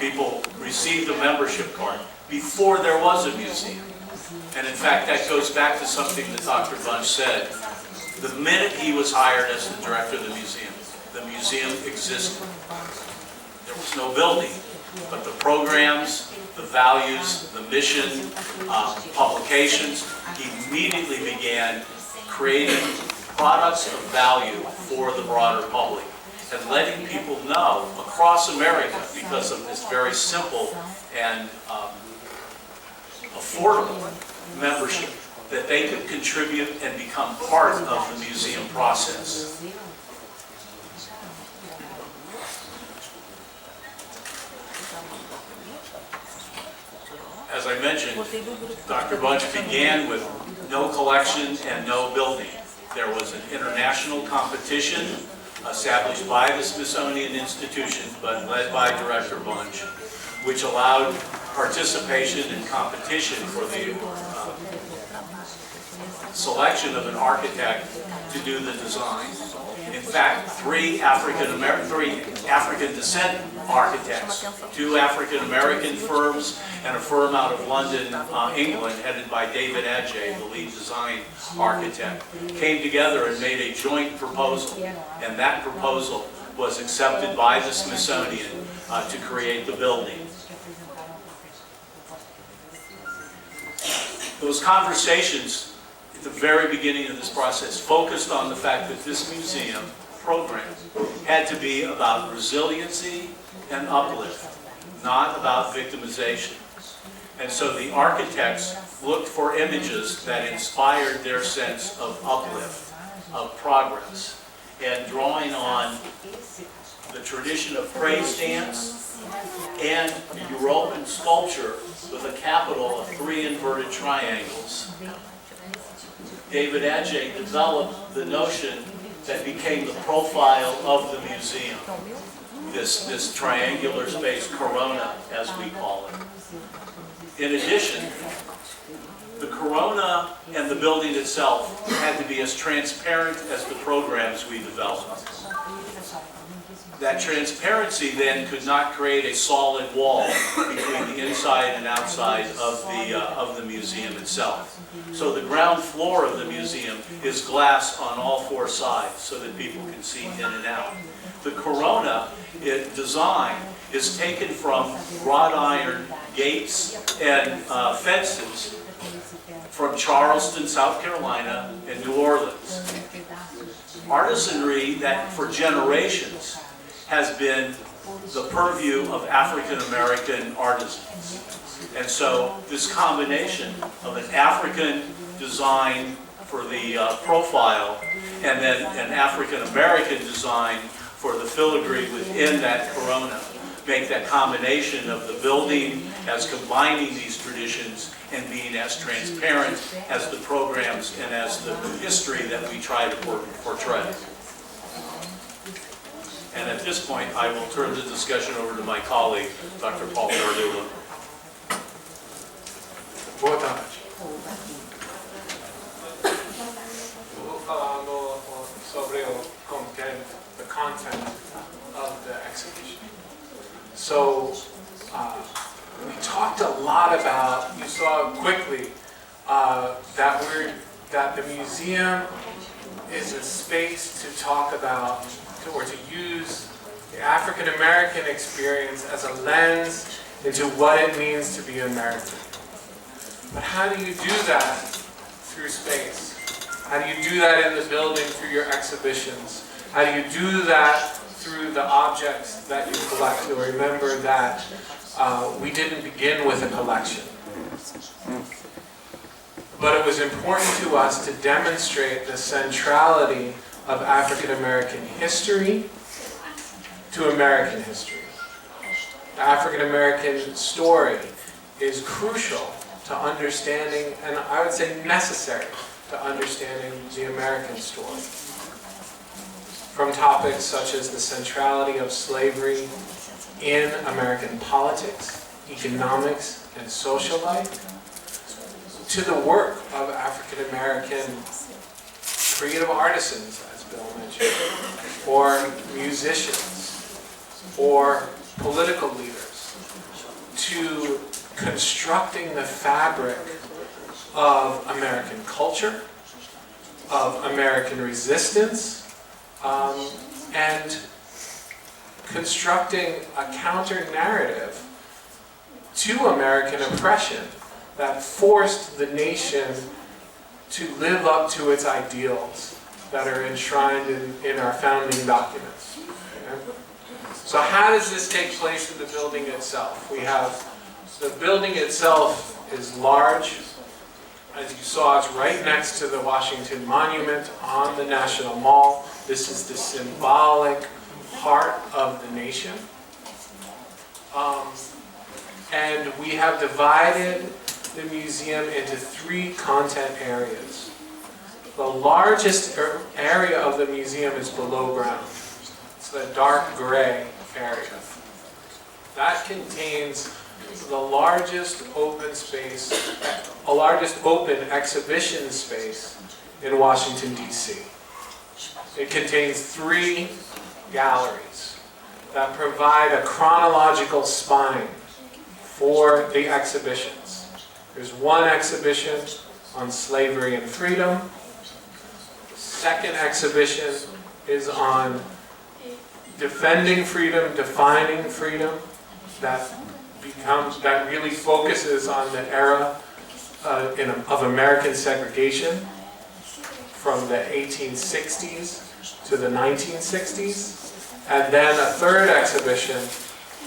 people received a membership card before there was a museum. And in fact, that goes back to something that Dr. Bunch said. The minute he was hired as the director of the museum existed. There was no building, but the programs, the values, the mission, publications, he immediately began creating products of value for the broader public and letting people know across America, because of this very simple and affordable membership, that they could contribute and become part of the museum process. As I mentioned, Dr. Bunch began with no collection and no building. There was an international competition established by the Smithsonian Institution, but led by Director Bunch, which allowed participation in competition for the selection of an architect to do the design. In fact, three African descent architects, two African American firms, and a firm out of London, England, headed by David Adjaye, the lead design architect, came together and made a joint proposal. And that proposal was accepted by the Smithsonian to create the building. Those conversations at the very beginning of this process focused on the fact that this museum program had to be about resiliency and uplift, not about victimization. And so the architects looked for images that inspired their sense of uplift, of progress, and drawing on the tradition of praise dance and European sculpture with a capital of 3 inverted triangles. David Adjaye developed the notion that became the profile of the museum, this triangular space, corona, as we call it. In addition, the corona and the building itself had to be as transparent as the programs we developed. That transparency then could not create a solid wall between the inside and outside of the museum itself. So the ground floor of the museum is glass on all 4 sides so that people can see in and out. The corona design is taken from wrought iron gates and fences from Charleston, South Carolina, and New Orleans. Artisanry that for generations has been the purview of African American artisans. And so this combination of an African design for the profile and then an African American design for the filigree within that corona make that combination of the building as combining these traditions and being as transparent as the programs and as the history that we try to portray. And at this point, I will turn the discussion over to my colleague, Dr. Paul Ardula. Boa tarde. Vou falando sobre o content, the content of the exhibition. So, we talked a lot about, you saw quickly, that the museum is a space to talk about, or to use the African American experience as a lens into what it means to be American. But how do you do that through space? How do you do that in the building through your exhibitions? How do you do that through the objects that you collect? You'll remember that we didn't begin with a collection. But it was important to us to demonstrate the centrality of African American history to American history. The African American story is crucial to understanding, and I would say necessary to understanding the American story. From topics such as the centrality of slavery in American politics, economics, and social life, to the work of African American creative artisans, as Bill mentioned, or musicians, or political leaders, to constructing the fabric of American culture, of American resistance, and constructing a counter-narrative to American oppression that forced the nation to live up to its ideals that are enshrined in our founding documents. Okay? So how does this take place in the building itself? We have, the building itself is large. As you saw, it's right next to the Washington Monument on the National Mall. This is the symbolic heart of the nation. And we have divided the museum into 3 content areas. The largest area of the museum is below ground. It's the dark gray area. That contains the largest open space, the largest open exhibition space in Washington, D.C. It contains 3 galleries that provide a chronological spine for the exhibitions. There's one exhibition on slavery and freedom. The second exhibition is on defending freedom, defining freedom, that really focuses on the era of American segregation from the 1860s to the 1960s. And then a third exhibition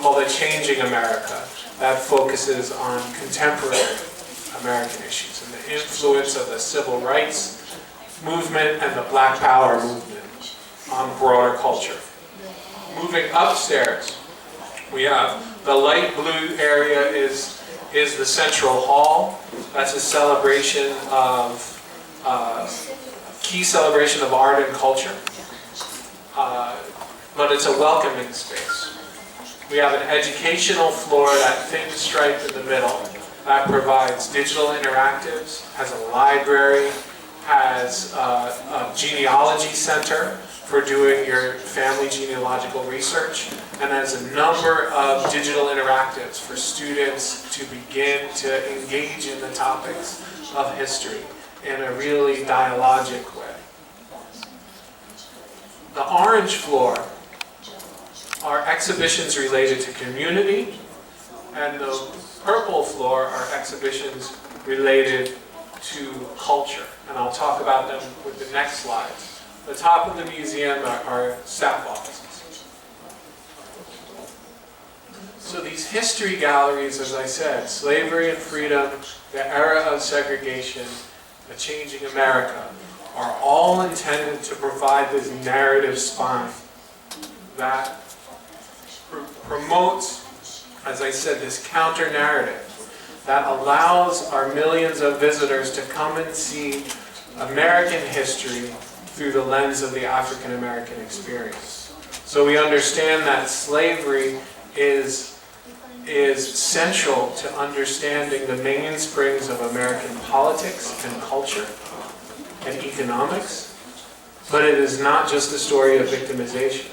called A Changing America that focuses on contemporary American issues and the influence of the civil rights movement and the Black Power movement on broader culture. Moving upstairs, we have the light blue area is the Central Hall. That's a celebration of, key celebration of art and culture. But it's a welcoming space. We have an educational floor, that thin stripe in the middle, that provides digital interactives, has a library, has a genealogy center for doing your family genealogical research, and has a number of digital interactives for students to begin to engage in the topics of history in a really dialogic way. The orange floor are exhibitions related to community, and the purple floor are exhibitions related to culture, and I'll talk about them with the next slides. The top of the museum are staff offices. So these history galleries, as I said, slavery and freedom, the era of segregation, a changing America, are all intended to provide this narrative spine that promotes, as I said, this counter-narrative that allows our millions of visitors to come and see American history through the lens of the African American experience. So we understand that slavery is central to understanding the mainsprings of American politics and culture and economics, but it is not just a story of victimization.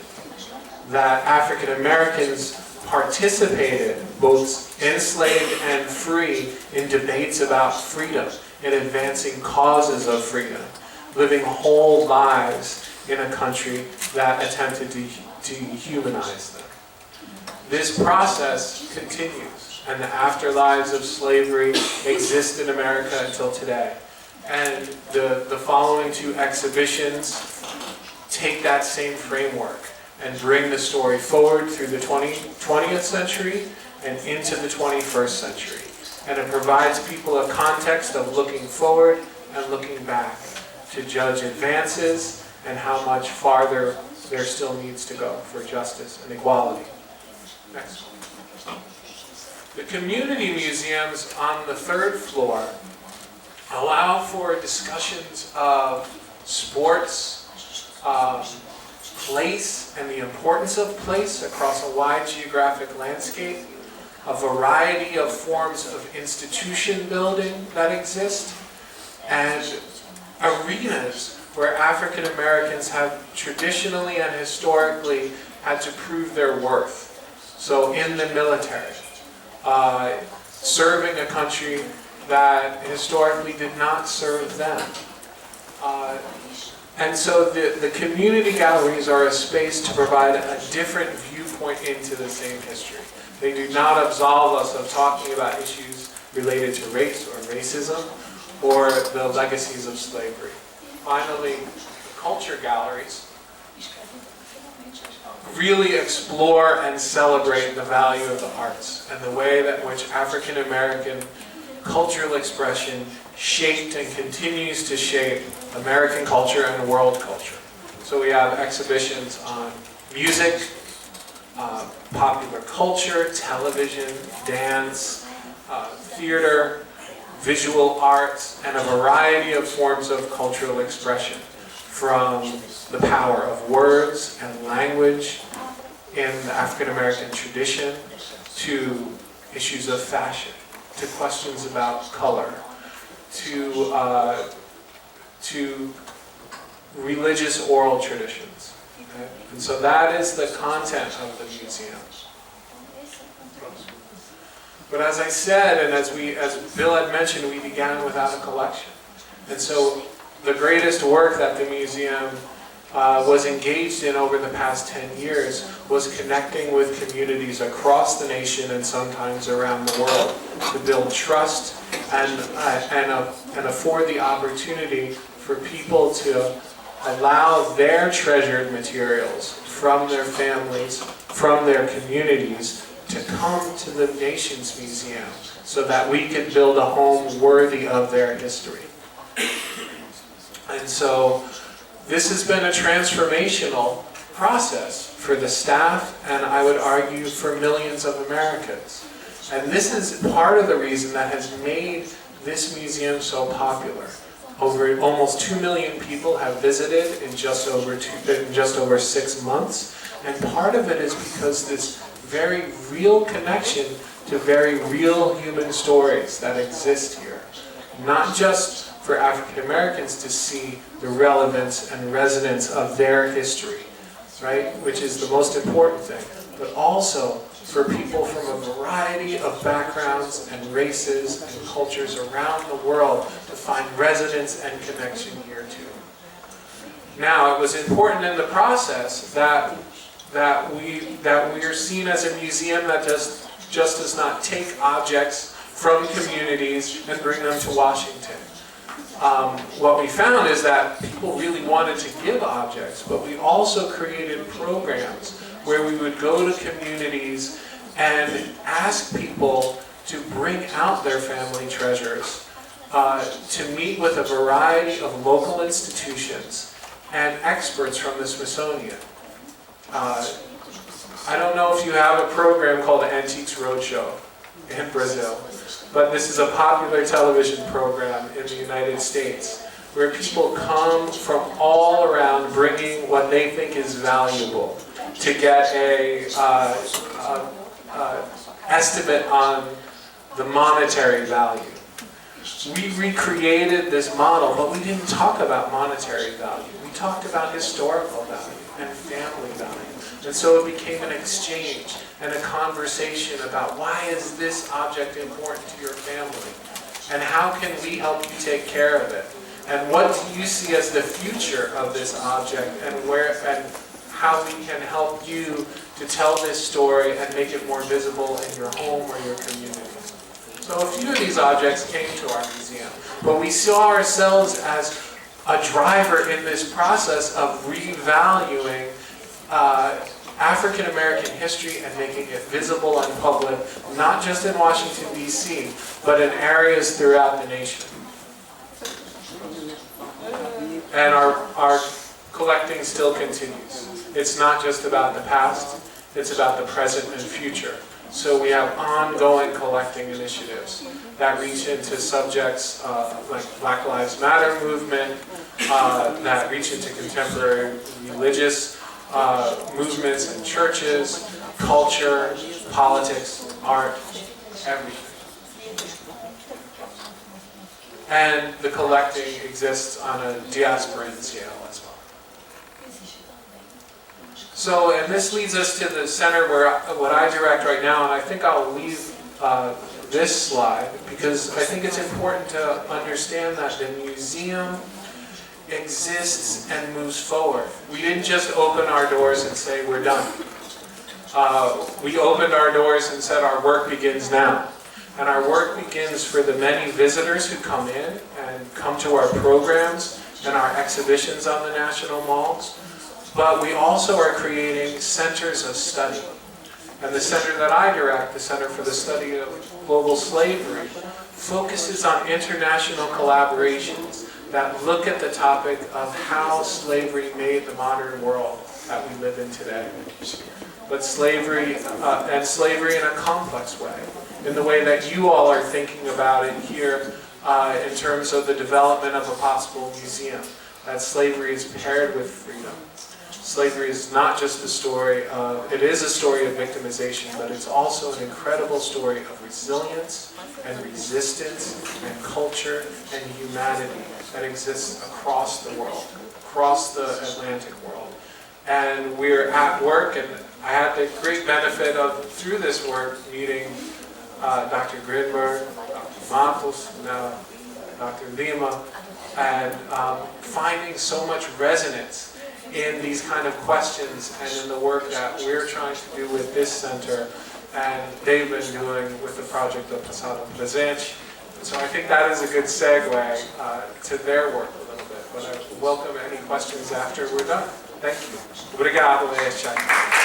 That African Americans participated, both enslaved and free, in debates about freedom and advancing causes of freedom, living whole lives in a country that attempted to dehumanize them. This process continues, and the afterlives of slavery exist in America until today. And the following 2 exhibitions take that same framework and bring the story forward through the 20th century and into the 21st century. And it provides people a context of looking forward and looking back to judge advances and how much farther there still needs to go for justice and equality. Next one. The community museums on the 3rd floor allow for discussions of sports, place and the importance of place across a wide geographic landscape, a variety of forms of institution building that exist, and arenas where African Americans have traditionally and historically had to prove their worth. So in the military, serving a country that historically did not serve them. And so the community galleries are a space to provide a different viewpoint into the same history. They do not absolve us of talking about issues related to race or racism or the legacies of slavery. Finally, the culture galleries really explore and celebrate the value of the arts and the way that which African American cultural expression shaped and continues to shape American culture and world culture. So we have exhibitions on music, popular culture, television, dance, theater, visual arts, and a variety of forms of cultural expression, from the power of words and language in the African American tradition to issues of fashion, to questions about color, to religious oral traditions. Okay? And so that is the content of the museum. But as I said, and as Bill had mentioned, we began without a collection. And so the greatest work that the museum was engaged in over the past 10 years was connecting with communities across the nation and sometimes around the world to build trust and afford the opportunity for people to allow their treasured materials from their families, from their communities, to come to the nation's museum so that we can build a home worthy of their history. And so this has been a transformational process for the staff, and I would argue for millions of Americans. And this is part of the reason that has made this museum so popular. Almost 2 million people have visited in just over 6 months, and part of it is because this very real connection to very real human stories that exist here. Not just for African Americans to see the relevance and resonance of their history, right, which is the most important thing, but also for people from a variety of backgrounds and races and cultures around the world to find resonance and connection here too. Now, it was important in the process that we are seen as a museum that just does not take objects from communities and bring them to Washington. What we found is that people really wanted to give objects, but we also created programs where we would go to communities and ask people to bring out their family treasures, to meet with a variety of local institutions and experts from the Smithsonian. I don't know if you have a program called Antiques Roadshow in Brazil, but this is a popular television program in the United States where people come from all around bringing what they think is valuable to get a estimate on the monetary value. We recreated this model, but we didn't talk about monetary value. We talked about historical value and family value. And so it became an exchange and a conversation about why is this object important to your family? And how can we help you take care of it? And what do you see as the future of this object, and how we can help you to tell this story and make it more visible in your home or your community? So a few of these objects came to our museum, but we saw ourselves as a driver in this process of revaluing African American history and making it visible and public, not just in Washington, D.C., but in areas throughout the nation. And our collecting still continues. It's not just about the past, it's about the present and future. So we have ongoing collecting initiatives that reach into subjects like Black Lives Matter movement, that reach into contemporary religious movements and churches, culture, politics, art, everything. And the collecting exists on a diasporan scale as well. So, and this leads us to the center where what I direct right now, and I think I'll leave this slide, because I think it's important to understand that the museum exists and moves forward. We didn't just open our doors and say we're done. We opened our doors and said our work begins now. And our work begins for the many visitors who come in and come to our programs and our exhibitions on the national malls. But we also are creating centers of study. And the center that I direct, the Center for the Study of Global Slavery, focuses on international collaborations that look at the topic of how slavery made the modern world that we live in today. But slavery, and slavery in a complex way, in the way that you all are thinking about it here in terms of the development of a possible museum, that slavery is paired with freedom. Slavery is not just a story of, it is a story of victimization, but it's also an incredible story of resilience and resistance and culture and humanity that exists across the world, across the Atlantic world. And we're at work, and I had the great benefit of, through this work, meeting Dr. Grinberg, Dr. Matos, now Dr. Lima, and finding so much resonance in these kind of questions and in the work that we're trying to do with this center and they've been doing with the project of Passado Presente. And so I think that is a good segue to their work a little bit. But I welcome any questions after we're done. Thank you. Obrigado, Tia.